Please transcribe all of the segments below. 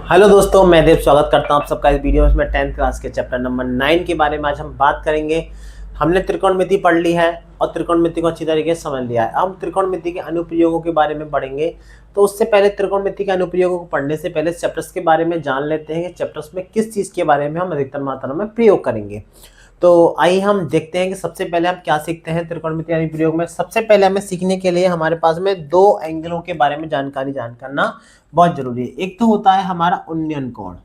Hello दोस्तों, मैं देव स्वागत करता हूं आप सबका इस वीडियो में। 10th क्लास के चैप्टर नंबर 9 के बारे में आज हम बात करेंगे। हमने त्रिकोणमिति पढ़ ली है और त्रिकोणमिति को अच्छी तरीके से समझ लिया है। अब हम त्रिकोणमिति के अनुप्रयोगों के बारे में पढ़ेंगे। तो उससे पहले त्रिकोणमिति के अनुप्रयोगों को पढ़ने से पहले चैप्टर्स के बारे में जान लेते हैं कि चैप्टर्स में किस चीज़ के बारे में हम अधिकतर मात्रा में प्रयोग करेंगे। तो आइए हम देखते हैं कि सबसे पहले हम क्या सीखते हैं त्रिकोणमिति अनुप्रयोग में। सबसे पहले हमें सीखने के लिए हमारे पास में दो एंगलों के बारे में जानकारी जान करना बहुत जरूरी है। एक तो होता है हमारा उन्नयन कोण,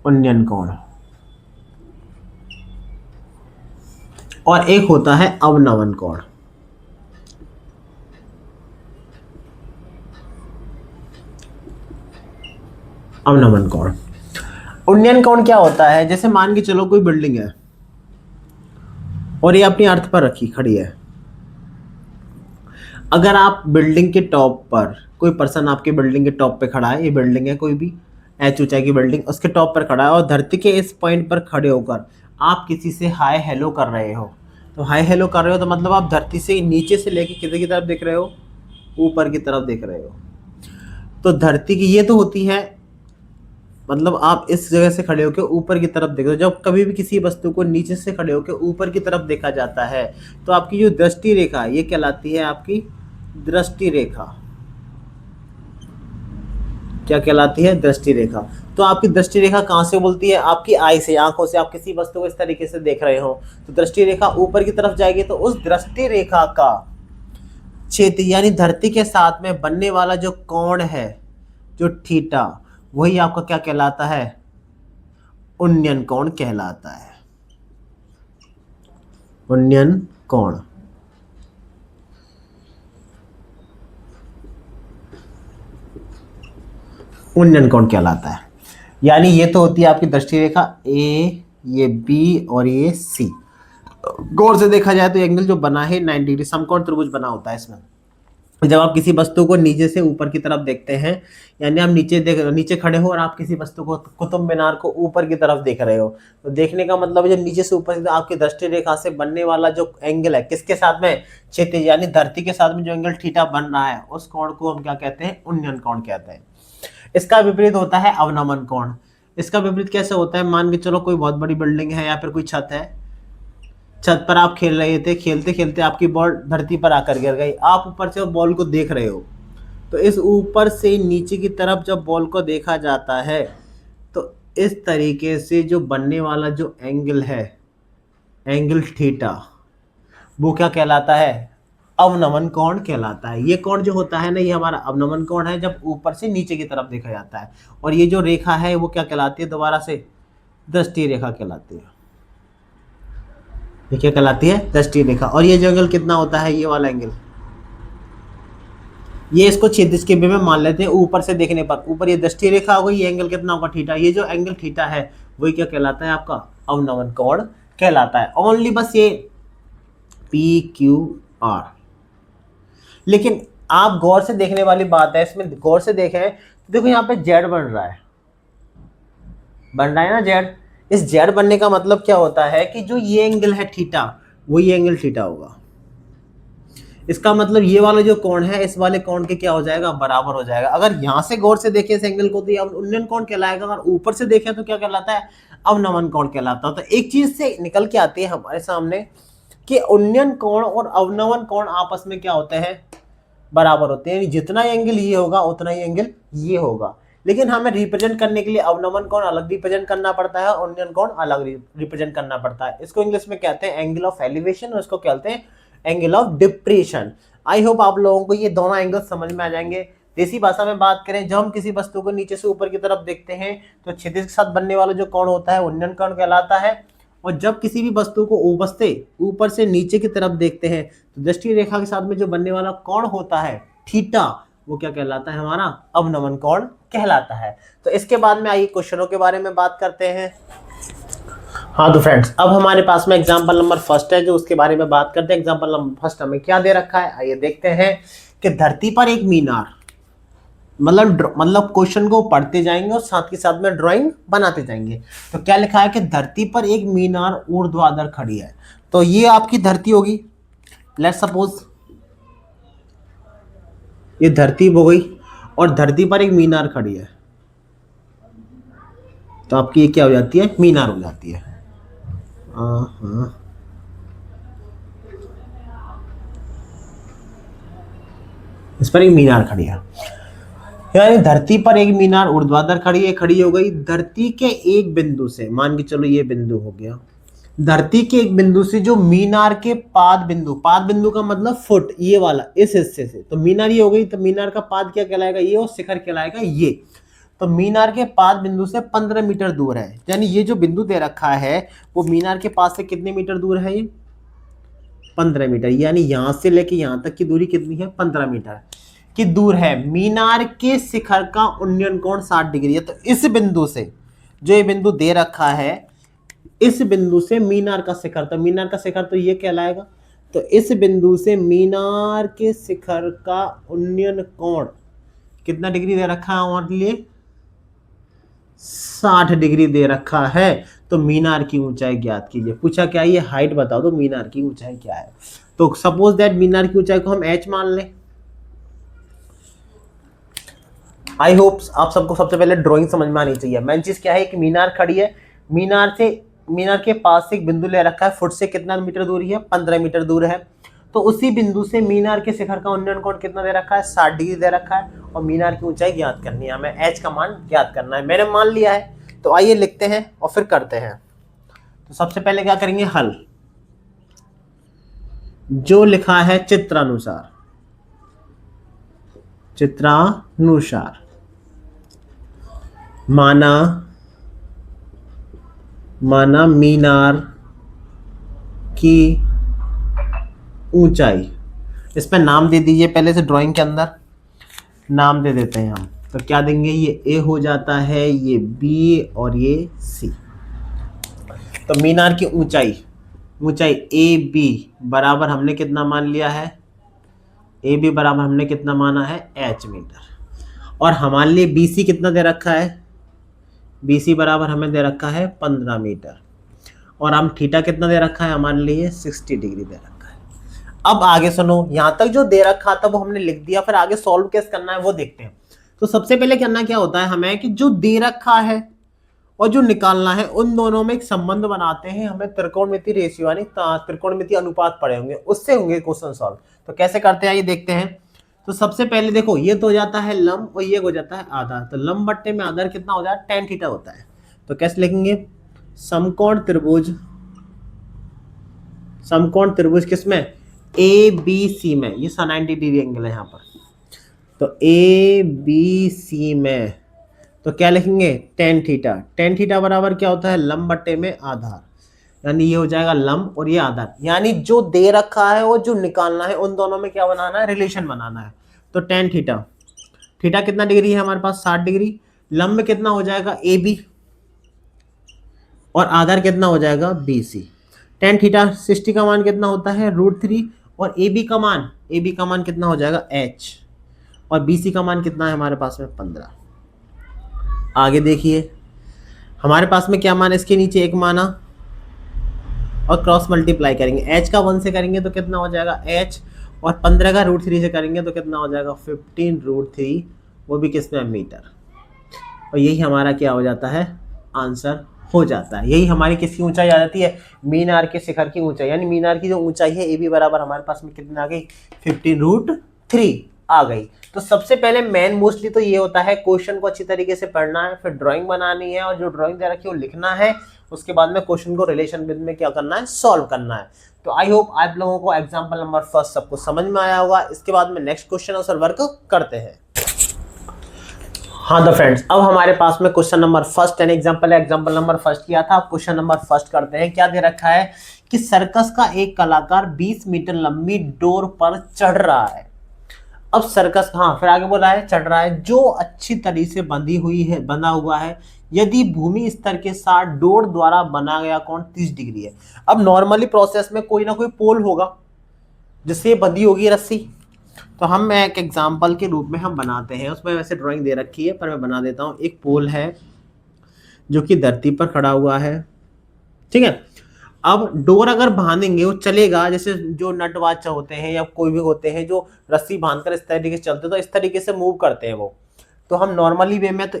उन्नयन कोण, और एक होता है अवनमन कोण। अवनमन कोण, उन्नयन कोण क्या होता है? जैसे मान के चलो कोई बिल्डिंग है और ये अपनी अर्थ पर रखी खड़ी है। अगर आप बिल्डिंग के टॉप पर, कोई पर्सन आपके बिल्डिंग के टॉप पे खड़ा है, ये बिल्डिंग है कोई भी एच ऊंचाई की बिल्डिंग, उसके टॉप पर खड़ा है और धरती के इस पॉइंट पर खड़े होकर आप किसी से हाय हेलो कर रहे हो। तो हाय हेलो कर रहे हो तो मतलब आप धरती से नीचे से लेके किधर की तरफ देख रहे हो? ऊपर की तरफ देख रहे हो। तो धरती की ये तो होती है, मतलब आप इस जगह से खड़े होकर ऊपर की तरफ देखो। जब कभी भी किसी वस्तु को नीचे से खड़े होकर ऊपर की तरफ देखा जाता है तो आपकी जो दृष्टि रेखा ये कहलाती है आपकी दृष्टि रेखा। क्या कहलाती है? दृष्टि रेखा। तो आपकी दृष्टि रेखा कहाँ से बोलती है? आपकी आई से, आंखों से। आप किसी वस्तु को इस तरीके से देख रहे हो तो दृष्टि रेखा ऊपर की तरफ जाएगी। तो उस दृष्टि रेखा का क्षेत्र यानी धरती के साथ में बनने वाला जो कोण है, जो थीटा, वही आपका क्या कहलाता है? उन्नयन कोण कहलाता है। उन्नयन कोण। उन्नयन कोण कहलाता है। यानी ये तो होती है आपकी दृष्टि रेखा ए, ये बी और ये सी। गौर से देखा जाए तो एंगल जो बना है 90 डिग्री समकोण त्रिभुज बना होता है इसमें। जब आप किसी वस्तु को नीचे से ऊपर की तरफ देखते हैं, यानी आप नीचे खड़े हो और आप किसी वस्तु को, कुतुब मीनार को ऊपर की तरफ देख रहे हो, तो देखने का मतलब जब नीचे से ऊपर आपकी दृष्टि रेखा से बनने वाला जो एंगल है, किसके साथ में? क्षैतिज यानी धरती के साथ में जो एंगल थीटा बन रहा है, उस कोण को हम क्या कहते हैं? उन्नयन कोण कहते हैं। इसका विपरीत होता है अवनमन कोण। इसका विपरीत कैसे होता है? मान के चलो कोई बहुत बड़ी बिल्डिंग है या फिर कोई छत है, छत पर आप खेल रहे थे, खेलते खेलते आपकी बॉल धरती पर आकर गिर गई। आप ऊपर से बॉल को देख रहे हो, तो इस ऊपर से नीचे की तरफ जब बॉल को देखा जाता है तो इस तरीके से जो बनने वाला जो एंगल है, एंगल थीटा, वो क्या कहलाता है? अवनमन कोण कहलाता है। ये कोण जो होता है ना, ये हमारा अवनमन कोण है, जब ऊपर से नीचे की तरफ देखा जाता है। और ये जो रेखा है वो क्या कहलाती है? दोबारा से दृष्टि रेखा कहलाती है। ये क्या कहलाती है? दृष्टि रेखा। और ये जो एंगल कितना होता है? ये वाला एंगल, ये इसको क्षैतिज के वे में मान लेते हैं। ऊपर से देखने पर ऊपर ये दृष्टि रेखा हो गई, ये एंगल कितना होगा? थीटा। ये जो एंगल थीटा है वही क्या कहलाता है? आपका अवनमन कोण कहलाता है। ओनली बस ये पी क्यू आर। लेकिन आप गौर से देखने वाली बात है, इसमें गौर से देखें तो देखो यहाँ पे जेड बन रहा है, बन रहा है ना जेड। इस जेड बनने का मतलब क्या होता है कि जो ये एंगल है थीटा, वही एंगल थीटा होगा। इसका मतलब ये वाला जो कोण है इस वाले कोण के क्या हो जाएगा? बराबर हो जाएगा। अगर यहां से गौर से देखें इस एंगल को तो ये उन्नयन कोण कहलाएगा। अगर ऊपर से देखें तो क्या कहलाता है? अवनमन कोण कहलाता है। तो एक चीज से निकल के आती है हमारे सामने कि उन्नयन कोण और अवनमन कोण आपस में क्या होते हैं? बराबर होते हैं। जितना एंगल ये होगा उतना ही एंगल ये होगा। लेकिन हमें रिप्रेजेंट करने के लिए अवनमन कोण अलग रिप्रेजेंट करना पड़ता है और उन्नयन कोण अलग रिप्रेजेंट करना पड़ता है। इसको इंग्लिश में कहते हैं एंगल ऑफ एलिवेशन और इसको कहते हैं angle of depression. I hope आप लोगों को ये दोनों एंगल समझ में आ जाएंगे। देसी भाषा में बात करें, जब हम किसी वस्तु को नीचे से ऊपर की तरफ देखते हैं तो क्षैतिज के साथ बनने वाला जो कोण होता है उन्नयन कोण कहलाता है। और जब किसी भी वस्तु को ऊपर से नीचे की तरफ देखते हैं तो दृष्टि रेखा के साथ में जो बनने वाला कोण होता है थीटा, वो क्या कहलाता है? हमारा अवनमन कोण कहलाता है। तो इसके बाद में आइए क्वेश्चनों के बारे में बात करते हैं। हाँ तो फ्रेंड्स, अब हमारे पास में एग्जांपल नंबर फर्स्ट है जो उसके बारे में बात करते हैं। एग्जांपल नंबर फर्स्ट हमें क्या दे रखा है, आइए देखते हैं कि धरती पर एक मीनार, मतलब क्वेश्चन को पढ़ते जाएंगे और साथ के साथ में ड्राइंग बनाते जाएंगे। तो क्या लिखा है कि धरती पर एक मीनार ऊर्ध्वाधर खड़ी है। तो ये आपकी धरती होगी, लेट्स सपोज ये धरती हो गई और धरती पर एक मीनार खड़ी है, तो आपकी ये क्या हो जाती है, मीनार हो जाती है। हाँ, इस पर एक मीनार खड़ी है, यानी धरती पर एक मीनार ऊर्ध्वाधर खड़ी है, खड़ी हो गई धरती के एक बिंदु से, मान के चलो ये बिंदु हो गया, धरती के एक बिंदु से जो मीनार के पाद बिंदु का मतलब फुट, ये वाला इस हिस्से से, तो मीनार ये हो गई, तो मीनार का पाद क्या कहलाएगा, ये, और शिखर कहलाएगा ये। तो मीनार के पाद बिंदु से 15 मीटर दूर है, यानी ये जो बिंदु दे रखा है वो मीनार के पास से कितने मीटर दूर है, ये 15 मीटर, यानी यहां से लेके यहां तक की दूरी कितनी है, 15 मीटर की दूर है। मीनार के शिखर का उन्नयन कोण 60 डिग्री है। तो इस बिंदु से, जो ये बिंदु दे रखा है, इस बिंदु से मीनार का शिखर, तो मीनार का शिखर तो ये कहलाएगा, तो इस बिंदु से मीनार के शिखर का उन्नयन कोण कितना डिग्री दे रखा है हमारे लिए, 60 डिग्री दे रखा है। तो मीनार की ऊंचाई ज्ञात कीजिए। पूछा क्या, ये हाइट बता दो, मीनार की ऊंचाई क्या है। तो सपोज दैट मीनार की ऊंचाई को हम h मान लें। आई होप आप सबको सबसे पहले ड्राइंग समझ में आनी चाहिए। मेन चीज क्या है कि मीनार खड़ी है, मीनार के पास से एक बिंदु ले रखा है, फुट से कितना मीटर दूरी है, 15 मीटर दूर है। तो उसी बिंदु से मीनार के शिखर का उन्नयन कोण कितना दे रखा है, 60 डिग्री दे रखा है, और मीनार की ऊंचाई ज्ञात करनी है, हमें h का मान ज्ञात करना है। मैंने मान लिया है, तो आइए लिखते हैं और फिर करते हैं। तो सबसे पहले क्या करेंगे, हल, जो लिखा है चित्रानुसार, माना मीनार की ऊंचाई, इस पे नाम दे दीजिए पहले से, ड्राइंग के अंदर नाम दे देते हैं हम। तो क्या देंगे, ये ए हो जाता है, ये बी और ये सी। तो मीनार की ऊंचाई ए बी बराबर हमने कितना मान लिया है, ए बी बराबर हमने कितना माना है, h मीटर। और हमारे लिए बी सी कितना दे रखा है, बी सी बराबर हमें दे रखा है 15 मीटर। और हम थीटा कितना दे रखा है हमारे लिए, 60 डिग्री दे रखा है। अब आगे सुनो, यहां तक जो दे रखा था वो हमने लिख दिया, फिर आगे सॉल्व कैसे करना है वो देखते हैं। तो सबसे पहले करना क्या होता है हमें, कि जो दे रखा है और जो निकालना है, उन दोनों में एक संबंध बनाते हैं। हमें त्रिकोणमिति रेशियो यानी त्रिकोणमिति अनुपात पढ़े होंगे, उससे होंगे क्वेश्चन सॉल्व। तो कैसे करते हैं ये देखते हैं। तो सबसे पहले देखो, ये तो हो जाता है लंब और ये हो जाता है आधार। तो लंब बट्टे में आधार कितना हो जाता है, tan थीटा होता है। तो कैसे लिखेंगे, समकोण त्रिभुज किसमें, ए बी सी में, ये 90 डिग्री एंगल है यहाँ पर। तो ए बी सी में तो क्या लिखेंगे, tan थीटा बराबर क्या होता है, लंब बट्टे में आधार, यानी ये हो जाएगा लंब और ये आधार। यानी जो दे रखा है और जो निकालना है, उन दोनों में क्या बनाना है, रिलेशन बनाना है। तो tan थीटा कितना डिग्री है हमारे पास, 60 डिग्री। लंब में कितना हो जाएगा, ए बी, और आधार कितना हो जाएगा, बी सी। tan थीटा 60 का मान कितना होता है, √3, और ए बी का मान कितना हो जाएगा, h, और बी सी का मान कितना है हमारे पास में, 15। आगे देखिए, हमारे पास में क्या मान, इसके नीचे एक माना और क्रॉस मल्टीप्लाई करेंगे, h का 1 से करेंगे तो कितना हो जाएगा h, और 15 का √3 से करेंगे तो कितना हो जाएगा, 15√3, वो भी किसमें, मीटर। और यही हमारा क्या हो जाता है, आंसर हो जाता है। यही हमारी किसकी ऊंचाई आ जाती है, मीनार के शिखर की ऊंचाई। यानी मीनार की जो ऊंचाई है ए बी बराबर हमारे पास में कितना आ गई, 15√3 आ गई। तो सबसे पहले मेन मोस्टली तो ये होता है, क्वेश्चन को अच्छी तरीके से पढ़ना है, फिर ड्राइंग बनानी है, और जो ड्राइंग दे रखी है वो लिखना है। उसके बाद में क्वेश्चन को रिलेशन विद में क्या करना है, सॉल्व करना है। तो आई होप आप लोगों को एग्जाम्पल नंबर फर्स्ट सबको समझ में आया होगा। इसके बाद में नेक्स्ट क्वेश्चन आंसर वर्क करते हैं। हाँ तो फ्रेंड्स, अब हमारे पास में question number first an example है। एग्जाम्पल नंबर फर्स्ट किया था, अब क्वेश्चन नंबर फर्स्ट करते हैं। क्या दे रखा है कि सर्कस का एक कलाकार 20 मीटर लंबी डोर पर चढ़ रहा है। अब सर्कस, हाँ फिर आगे बोला है, चढ़ रहा है, जो अच्छी तरीके से बंधा हुआ है, यदि भूमि स्तर के साथ डोर द्वारा बना गया कोण 30 डिग्री है। अब नॉर्मली प्रोसेस में कोई ना कोई पोल होगा जिससे बंधी होगी रस्सी। तो हम एक एग्जाम्पल के रूप में हम बनाते हैं, उसमें वैसे ड्राइंग दे रखी है पर मैं बना देता हूँ। एक पोल है जो कि धरती पर खड़ा हुआ है, ठीक है। अब डोर अगर बांधेंगे वो चलेगा, जैसे जो नट वाच होते हैं या कोई भी होते हैं जो रस्सी बांधकर इस तरीके से चलते, तो इस तरीके से मूव करते हैं वो। तो हम नॉर्मली वे में तो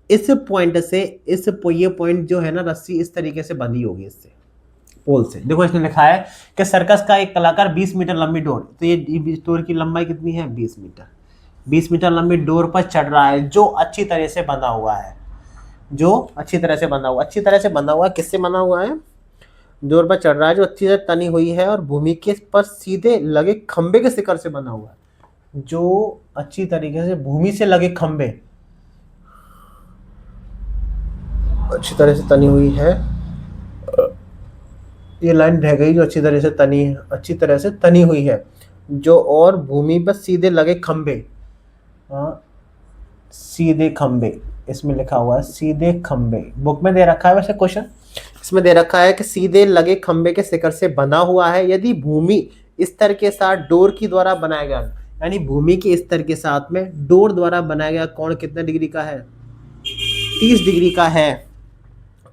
इस पॉइंट से ये पॉइंट जो है ना, रस्सी इस तरीके से बंधी होगी इससे पोल से। देखो इसने लिखा है कि सर्कस का एक कलाकार 20 मीटर लंबी डोर, तो ये डोर की लंबाई कितनी है 20 मीटर, 20 मीटर लंबी डोर पर चढ़ रहा है जो अच्छी तरह से बंधा हुआ है, जो अच्छी तरह से बंधा हुआ, अच्छी तरह से बंधा हुआ है, किससे बंधा हुआ है, डोर पर चढ़ रहा है जो अच्छी तरह तनी हुई है और भूमि के पर सीधे लगे खंबे के शिखर से बंधा हुआ है, जो अच्छी तरीके से भूमि से लगे खंबे, अच्छी तरह से तनी हुई है, ये लाइन रह गई जो अच्छी तरह से तनी हुई है, जो और भूमि पर सीधे लगे खंबे, सीधे खंबे, इसमें लिखा हुआ है सीधे खंबे, बुक में दे रखा है वैसे क्वेश्चन, इसमें दे रखा है कि सीधे लगे खंबे के शिखर से बंधा हुआ है यदि भूमि स्तर के साथ डोर की द्वारा बनाया गया, यानी भूमि के स्तर के साथ में डोर द्वारा बनाया गया कोण कितने डिग्री का है, 30 डिग्री का है,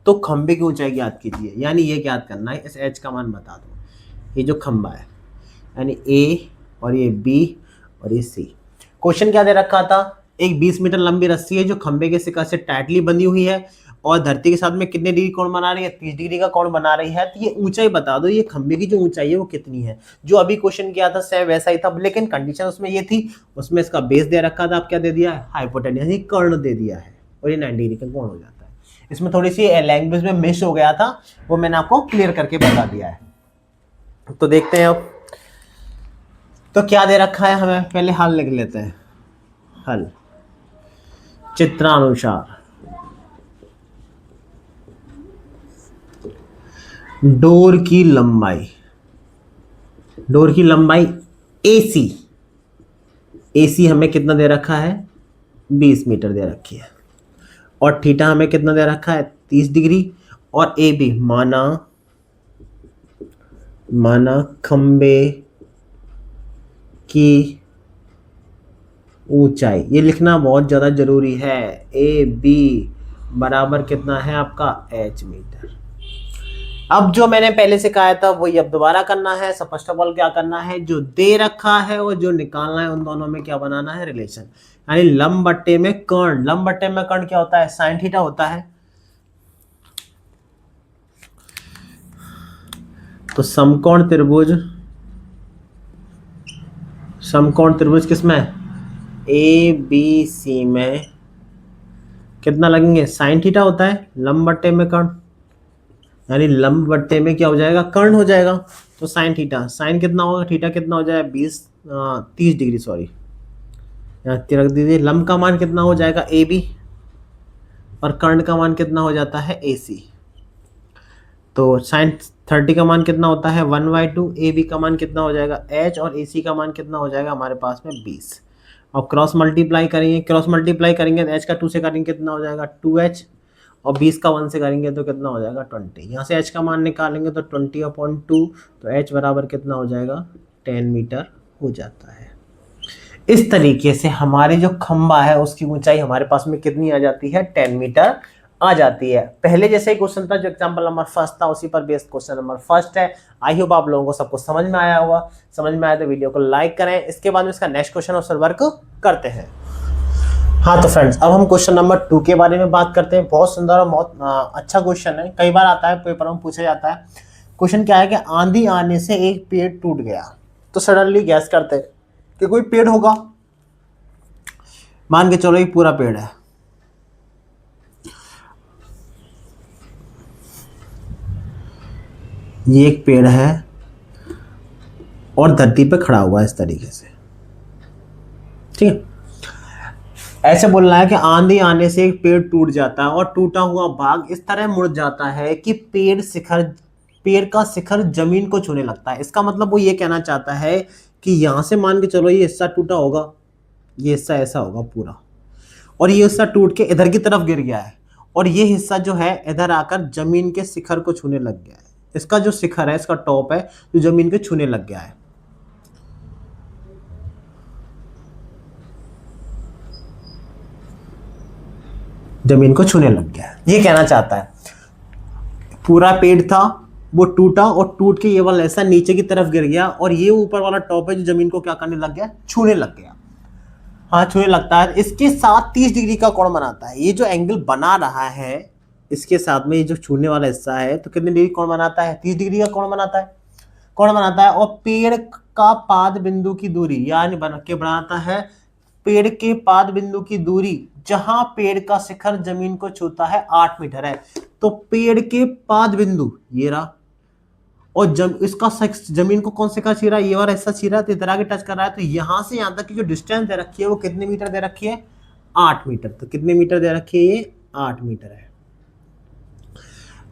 तो खंबे की ऊंचाई ज्ञात कीजिए। यानी ये ज्ञात करना है, इस एच का मान बता दो, ये जो खंबा है यानी ए और ये बी और ये सी। क्वेश्चन क्या दे रखा था, एक 20 मीटर लंबी रस्सी है जो खंबे के शिखर से टाइटली बंधी हुई है और धरती के साथ में कितने डिग्री कोण बना रही है, 30 डिग्री का कोण बना रही है, तो ये ऊंचाई बता दो, ये खंबे की जो ऊंचाई है वो कितनी है। जो अभी क्वेश्चन किया था सेम वैसा ही था, लेकिन कंडीशन उसमें ये थी, उसमें इसका बेस दे रखा था, आप क्या दे दिया है, हाइपोटेन्यूज यानी कर्ण दे दिया है, और ये 90 डिग्री का कोण हो जाता है। इसमें थोड़ी सी लैंग्वेज में मिस हो गया था, वो मैंने आपको क्लियर करके बता दिया है। तो देखते हैं अब तो क्या दे रखा है हमें, पहले हल लिख लेते हैं। हल चित्रानुसार डोर की लंबाई एसी हमें कितना दे रखा है 20 मीटर दे रखी है, और थीटा हमें कितना दे रखा है 30 डिग्री, और ए बी माना खंबे की ऊंचाई, ये लिखना बहुत ज़्यादा जरूरी है, ए बी बराबर कितना है आपका h मीटर। अब जो मैंने पहले से कहा था वही अब दोबारा करना है। फर्स्ट ऑफ ऑल क्या करना है, जो दे रखा है और जो निकालना है उन दोनों में क्या बनाना है, रिलेशन, यानी लंब बट्टे में कर्ण, लंब बट्टे में कर्ण क्या होता है, साइन थीटा होता है। तो समकोण त्रिभुज किसमें, ए बी सी में कितना लगेंगे, साइन थीटा होता है, लंब बट्टे में कर्ण, यानी लंब बट्टे में क्या हो जाएगा, कर्ण हो जाएगा, तो साइन थीटा, साइन कितना होगा, थीटा कितना हो जाएगा 30 डिग्री, सॉरी यहाँ रख दीजिए, लंब का मान कितना हो जाएगा ए बी, और कर्ण का मान कितना हो जाता है ए सी, तो साइन 30 का मान कितना होता है 1/2, ए बी का मान कितना हो जाएगा h, और ए सी का मान कितना हो जाएगा हमारे पास में 20। अब क्रॉस मल्टीप्लाई करेंगे तो h का 2 से करेंगे कितना हो जाएगा 2h, और 20 का 1 से करेंगे तो कितना हो जाएगा 20। यहाँ से h का मान निकालेंगे तो 20/2, तो h बराबर कितना हो जाएगा 10 मीटर हो जाता है। इस तरीके से हमारे जो खंबा है उसकी ऊंचाई हमारे पास में कितनी आ जाती है 10 मीटर आ जाती है। पहले जैसे ही क्वेश्चन था जो एग्जांपल नंबर फर्स्ट था उसी पर बेस्ड क्वेश्चन नंबर फर्स्ट है। आई होप आप लोगों को सबको समझ में आया होगा। समझ में आया तो वीडियो को लाइक करें। इसके बाद में इसका नेक्स्ट क्वेश्चन और वर्क करते हैं। हाँ तो फ्रेंड्स अब हम क्वेश्चन नंबर 2 के बारे में बात करते हैं। बहुत सुंदर और बहुत अच्छा क्वेश्चन है, कई बार आता है पेपर में पूछा जाता है। क्वेश्चन क्या है कि आंधी आने से एक पेड़ टूट गया, तो सडनली गैस करते हैं कि कोई पेड़ होगा, मान के चलो एक पूरा पेड़ है, ये एक पेड़ है और धरती पे खड़ा हुआ है इस तरीके से, ठीक है। ऐसे बोलना है कि आंधी आने से एक पेड़ टूट जाता है और टूटा हुआ भाग इस तरह मुड़ जाता है कि पेड़ का शिखर जमीन को छूने लगता है। इसका मतलब वो ये कहना चाहता है कि यहां से मान के चलो ये हिस्सा टूटा होगा, ये हिस्सा ऐसा होगा पूरा, और ये हिस्सा टूट के इधर की तरफ गिर गया है, और ये हिस्सा जो है इधर आकर जमीन के शिखर को छूने लग गया है। इसका जो शिखर है, इसका टॉप है जो जमीन के छूने लग गया है। जमीन को छूने लग गया है, ये कहना चाहता है। पूरा पेड़ था वो टूटा और टूट के ये वाला ऐसा नीचे की तरफ गिर गया, और ये ऊपर वाला टॉप है जो जमीन को क्या करने लग गया, छूने लग गया। हाँ छूने लगता है, इसके साथ 30 डिग्री का कोण बनाता है। ये जो एंगल बना रहा है इसके साथ में, ये जो छूने वाला हिस्सा है तो कितने डिग्री कोण बनाता है, 30 डिग्री का कोण बनाता है, कोण बनाता है। और पेड़ का पाद बिंदु की दूरी, यानी बना के बनाता है पेड़ के पाद बिंदु की दूरी जहां पेड़ का शिखर जमीन को छूता है 8 मीटर है। तो पेड़ के पाद बिंदु ये रहा, और इसका जमीन को कौन से का छीरा, ये वाला हिस्सा छीरा, तो इधर आगे टच कर रहा है। तो यहां से यहां तक की जो डिस्टेंस दे रखी है वो कितने मीटर दे रखी है, 8 मीटर। तो कितने मीटर दे रखी है, ये 8 मीटर है।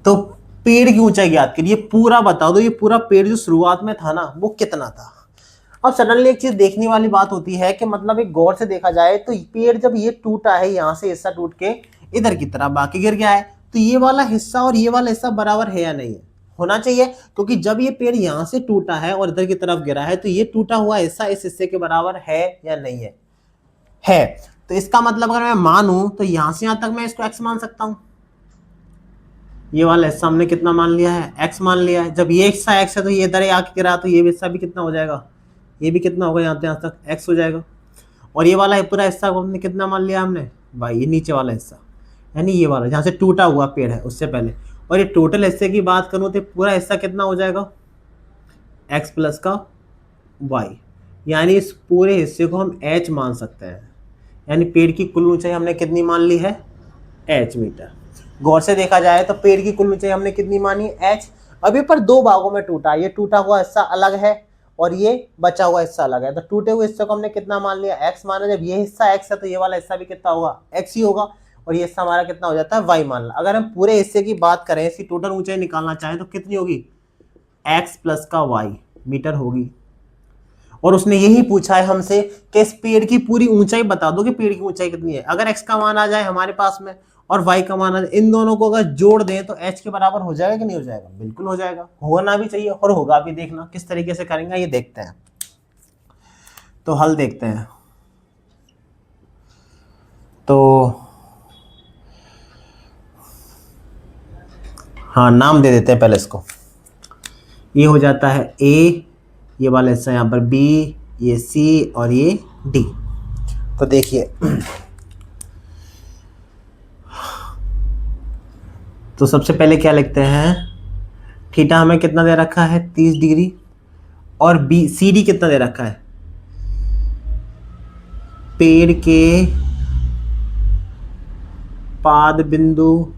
तो पेड़ की ऊंचाई याद करिए, पूरा बता दो ये पूरा पेड़ जो शुरुआत में था ना वो कितना था। अब सडनली एक चीज देखने वाली बात होती है कि मतलब एक गौर से देखा जाए तो पेड़ जब ये टूटा है, यहां से हिस्सा टूट के इधर की तरफ बाकी गिर गया है, तो ये वाला हिस्सा और ये वाला हिस्सा बराबर है या नहीं है, होना चाहिए। क्योंकि जब ये पेड़ यहां से टूटा है और इधर की तरफ गिरा है तो ये टूटा हुआ हिस्सा इस हिस्से के बराबर है या नहीं है, है। तो इसका मतलब अगर मैं मानूं तो यहां से यहां तक मैं इसको x मान सकता हूं। ये वाला हिस्सा हमने कितना मान लिया है, x मान लिया है। जब ये हिस्सा x है तो ये इधर आके गिरा, तो ये हिस्सा भी कितना हो जाएगा, ये भी कितना होगा, यहाँ तक x हो जाएगा। और ये वाला पूरा हिस्सा हमने कितना मान लिया हमने, भाई ये नीचे वाला हिस्सा, यानी ये वाला जहाँ से टूटा हुआ पेड़ है उससे पहले। और ये टोटल हिस्से की बात करूँ तो पूरा हिस्सा कितना हो जाएगा, x प्लस का y, यानी इस पूरे हिस्से को हम h मान सकते हैं। यानी पेड़ की कुल ऊंचाई हमने कितनी मान ली है, h मीटर। गौर से देखा जाए तो पेड़ की कुल ऊंचाई हमने कितनी मानी, h। अभी पर दो भागों में टूटा, ये टूटा हुआ हिस्सा अलग है और ये बचा हुआ हिस्सा अलग है। तो टूटे हुए हिस्से को हमने कितना मान लिया, x माना। जब ये हिस्सा x है तो ये वाला हिस्सा भी कितना होगा, x ही होगा। और ये हिस्सा हमारा कितना हो जाता है, y मान ला। अगर हम पूरे हिस्से की बात करें, इसकी टोटल ऊंचाई निकालना चाहें तो कितनी होगी, x प्लस का y मीटर होगी। और उसने यही पूछा है हमसे कि इस पेड़ की पूरी ऊंचाई बता दो कि पेड़ की ऊंचाई कितनी है। अगर x का मान आ जाए हमारे पास में और y का मान आ जाए, इन दोनों को अगर जोड़ दें तो h के बराबर हो जाएगा कि नहीं हो जाएगा, बिल्कुल हो जाएगा, होना भी चाहिए और होगा भी। देखना किस तरीके से करेंगे ये देखते हैं। तो हल देखते हैं। तो हाँ नाम दे देते हैं पहले इसको। ये हो जाता है a, ये वाला हिस्सा यहाँ पर b, ये c और ये d। तो देखिए तो सबसे पहले क्या लिखते हैं, थीटा हमें कितना दे रखा है 30 डिग्री, और बी सी डी कितना दे रखा है, पेड़ के पाद बिंदु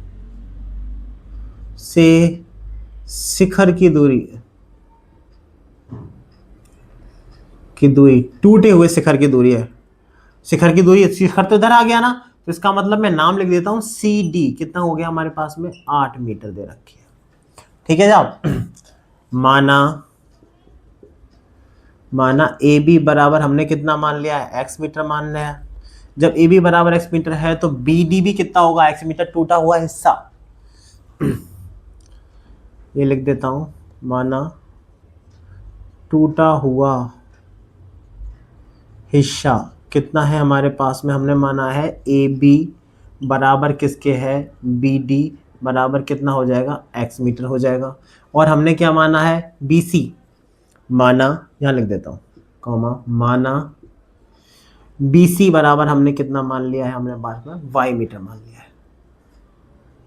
से शिखर की दूरी टूटे हुए शिखर की दूरी है। शिखर की दूरी, शिखर तो इधर आ गया ना, तो इसका मतलब मैं नाम लिख देता हूं सी डी। कितना हो गया हमारे पास में, 8 मीटर दे रखी है। ठीक है साहब। माना ए बी बराबर हमने कितना मान लिया है, x मीटर मान लिया है। जब ए बी बराबर x मीटर है तो बी डी भी कितना होगा, x मीटर टूटा हुआ हिस्सा। ये लिख देता हूं, माना टूटा हुआ हिस्सा कितना है हमारे पास में, हमने माना है ए बी बराबर किसके है, बी डी बराबर कितना हो जाएगा, x मीटर हो जाएगा। और हमने क्या माना है, बी सी माना, यहाँ लिख देता हूँ कॉमा, माना बी सी बराबर हमने कितना मान लिया है, हमने बाद में y मीटर मान लिया है,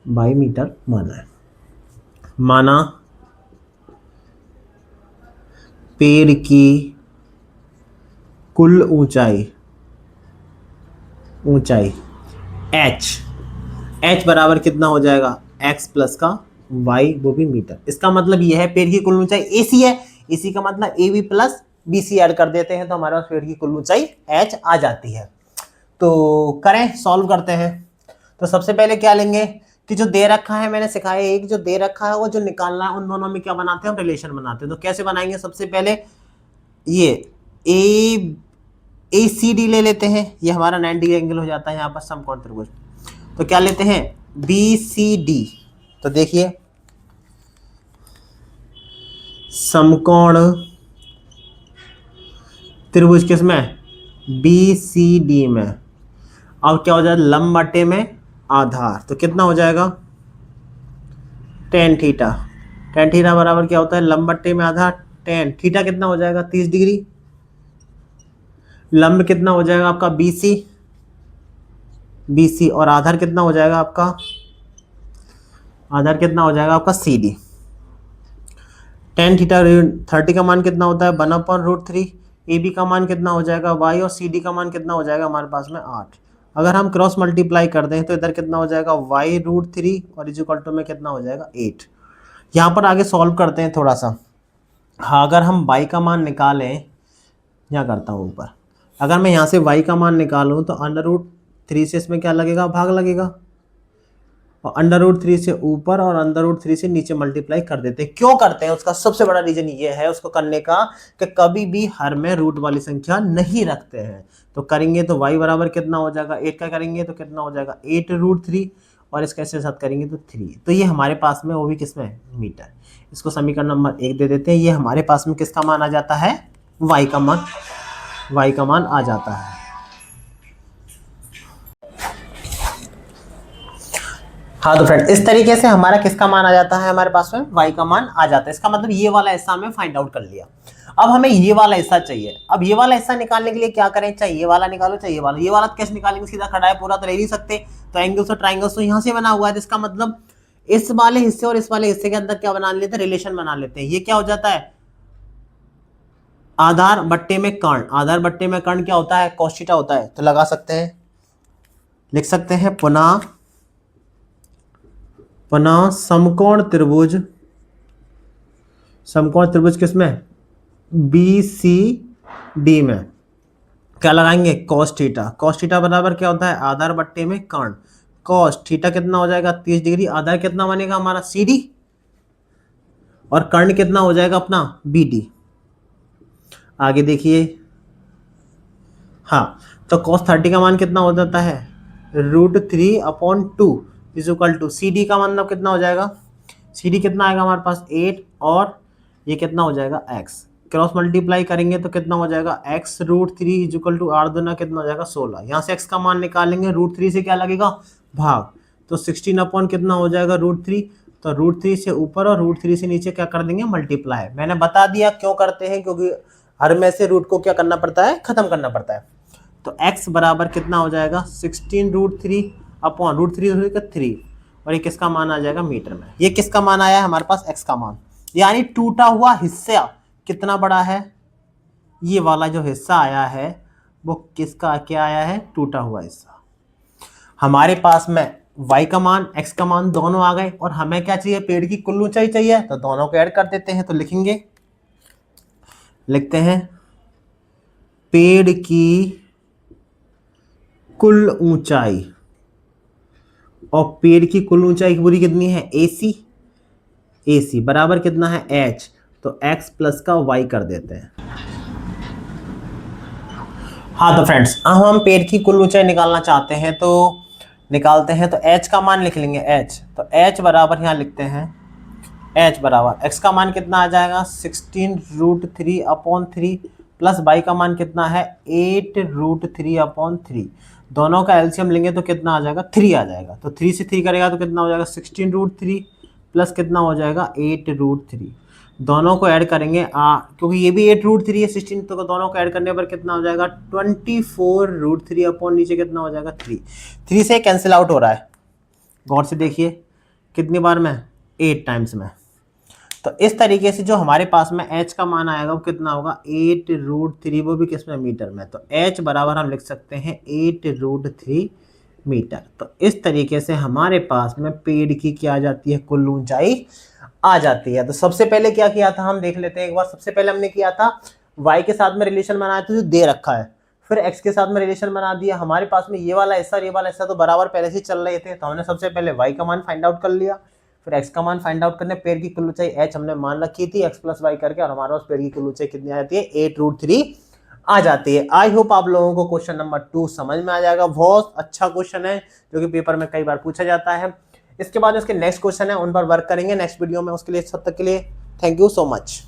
y मीटर माना है। माना पेड़ की कुल ऊंचाई h बराबर कितना हो जाएगा, x प्लस का y, वो भी मीटर। इसका मतलब यह है पेड़ की कुल ऊंचाई AC है, इसी का मतलब AB प्लस BC ऐड कर देते हैं तो हमारे पास पेड़ की कुल ऊंचाई h आ जाती है। तो करें, सॉल्व करते हैं। तो सबसे पहले क्या लेंगे कि जो दे रखा है, मैंने सिखाया एक जो दे रखा है वो जो निकालना है, उन दोनों में क्या बनाते हैं हम, रिलेशन बनाते हैं। तो कैसे बनाएंगे, सबसे पहले ये ACD ले लेते हैं, ये हमारा 90 डिग्री एंगल हो जाता है यहाँ पर समकोण त्रिभुज। तो क्या लेते हैं, BCD। तो देखिए समकोण त्रिभुज किसमें, BCD में। अब क्या हो जाएगा, लंब बटे में आधार, तो कितना हो जाएगा, tan थीटा। tan थीटा बराबर क्या होता है, लंब बटे में आधार tan। थीटा कितना हो जाएगा, 30 डिग्री। लंब कितना हो जाएगा आपका BC, BC, और आधार कितना हो जाएगा आपका, आधार कितना हो जाएगा आपका CD। टेन थीटा 30 का मान कितना होता है 1/√3। AB का मान कितना हो जाएगा y, और CD का मान कितना हो जाएगा हमारे पास में 8। अगर हम क्रॉस मल्टीप्लाई कर दें तो इधर कितना हो जाएगा y√3 और इक्वल टू में कितना हो जाएगा 8। यहाँ पर आगे सॉल्व करते हैं थोड़ा सा। हाँ, अगर हम y का मान निकालें, यहाँ करता हूँ ऊपर, अगर मैं यहाँ से y का मान निकालूँ तो √3 से इसमें क्या लगेगा, भाग लगेगा, और √3 से ऊपर और √3 से नीचे मल्टीप्लाई कर देते हैं। क्यों करते हैं, उसका सबसे बड़ा रीजन ये है उसको करने का कि कभी भी हर में रूट वाली संख्या नहीं रखते हैं। तो करेंगे तो y बराबर कितना हो जाएगा 8 का करेंगे तो कितना हो जाएगा 8√3, और इसके साथ करेंगे तो 3। तो ये हमारे पास में वो भी किसमें मीटर। इसको समीकरण नंबर 1 दे देते हैं। ये हमारे पास में किसका मान आ जाता है, y का मान आ जाता है। हाँ तो फ्रेंड, इस तरीके से हमारा किसका मान आ जाता है, हमारे पास में y का मान आ जाता है। इसका मतलब ये वाला हिस्सा हमें फाइंड आउट कर लिया। अब हमें ये वाला हिस्सा चाहिए। अब ये वाला हिस्सा निकालने के लिए क्या करें, चाहे ये वाला निकालो चाहे ये वाला कैसे निकालेंगे, सीधा खड़ा है पूरा तो ले नहीं सकते, तो एंगल्स और ट्राइंगल्स तो यहाँ से बना हुआ है। इसका मतलब इस वाले हिस्से और इस वाले हिस्से के अंदर क्या बना लेते हैं, रिलेशन बना लेते हैं। ये क्या हो जाता है, आधार बट्टे में कर्ण। आधार बट्टे में कर्ण क्या होता है, cos थीटा होता है। तो लगा सकते हैं, लिख सकते हैं पुनः समकोण त्रिभुज किसमें, BCD में क्या लगाएंगे, cos थीटा बराबर क्या होता है, आधार बट्टे में कर्ण। cos थीटा कितना हो जाएगा 30 डिग्री, आधार कितना बनेगा हमारा CD, और कर्ण कितना हो जाएगा अपना BD। आगे देखिए, हाँ तो cos 30 का मान कितना हो जाता है √3/2 इक्वल टू CD का मतलब कितना हो जाएगा, CD कितना आएगा हमारे पास 8, और ये कितना हो जाएगा x। क्रॉस मल्टीप्लाई करेंगे तो कितना हो जाएगा x√3 इक्वल टू 8 दूना कितना हो जाएगा 16। यहाँ से x का मान निकालेंगे, √3 से क्या लगेगा भाग, तो 16 कितना हो जाएगा √3। तो √3 से ऊपर और √3 से नीचे क्या कर देंगे मल्टीप्लाई। मैंने बता दिया क्यों करते हैं, क्योंकि हर में से रूट को क्या करना पड़ता है, खत्म करना पड़ता है। तो x बराबर कितना हो जाएगा 16√3/√3 और ये किसका मान आ जाएगा मीटर में। ये किसका मान आया है हमारे पास, x का मान। यानी टूटा हुआ हिस्सा कितना बड़ा है, ये वाला जो हिस्सा आया है वो किसका क्या आया है, टूटा हुआ हिस्सा। हमारे पास में y का मान x का मान दोनों आ गए, और हमें क्या चाहिए, पेड़ की कुल ऊंचाई चाहिए, तो दोनों को ऐड कर देते हैं। तो लिखते हैं पेड़ की कुल ऊंचाई, और पेड़ की कुल ऊंचाई पूरी कितनी है AC बराबर कितना है h, तो x प्लस का y कर देते हैं। हाँ तो फ्रेंड्स, हम पेड़ की कुल ऊंचाई निकालना चाहते हैं तो निकालते हैं। तो h का मान लिख लेंगे h, तो h बराबर यहाँ लिखते हैं h बराबर x का मान कितना आ जाएगा 16√3/3 प्लस y का मान कितना है 8√3/3। दोनों का एलसीएम लेंगे तो कितना आ जाएगा 3 आ जाएगा। तो 3 से 3 करेगा तो कितना हो जाएगा 16√3 प्लस कितना हो जाएगा 8√3। दोनों को ऐड करेंगे क्योंकि ये भी 8√3 है 16, तो दोनों को ऐड करने पर कितना हो जाएगा 24√3 नीचे कितना हो जाएगा 3 से कैंसिल आउट हो रहा है। गौर से देखिए कितनी बार में 8 टाइम्स में। तो इस तरीके से जो हमारे पास में h का मान आएगा वो कितना होगा 8√3, वो भी किसमें मीटर में। तो h बराबर हम लिख सकते हैं 8√3 मीटर। तो इस तरीके से हमारे पास में पेड़ की क्या आ जाती है, कुल ऊंचाई आ जाती है। तो सबसे पहले क्या किया था हम देख लेते हैं एक बार। सबसे पहले हमने किया था y के साथ में रिलेशन बनाया था जो दे रखा है, फिर x के साथ में रिलेशन बना दिया। हमारे पास में ये वाला हिस्सा और ये वाला हिस्सा तो बराबर पहले से चल रहे थे, तो हमने सबसे पहले y का मान फाइंड आउट कर लिया, फिर x का मान फाइंड आउट करने पेड़ की कुल ऊंचाई h हमने मान रखी थी x प्लस वाई करके, और हमारे पास पेड़ की कुल ऊंचाई कितनी आ जाती है 8√3 आ जाती है। आई होप आप लोगों को क्वेश्चन नंबर 2 समझ में आ जाएगा। बहुत अच्छा क्वेश्चन है जो कि पेपर में कई बार पूछा जाता है। इसके बाद इसके नेक्स्ट क्वेश्चन है, उन पर वर्क करेंगे नेक्स्ट वीडियो में। उसके लिए सब तक के लिए थैंक यू सो मच।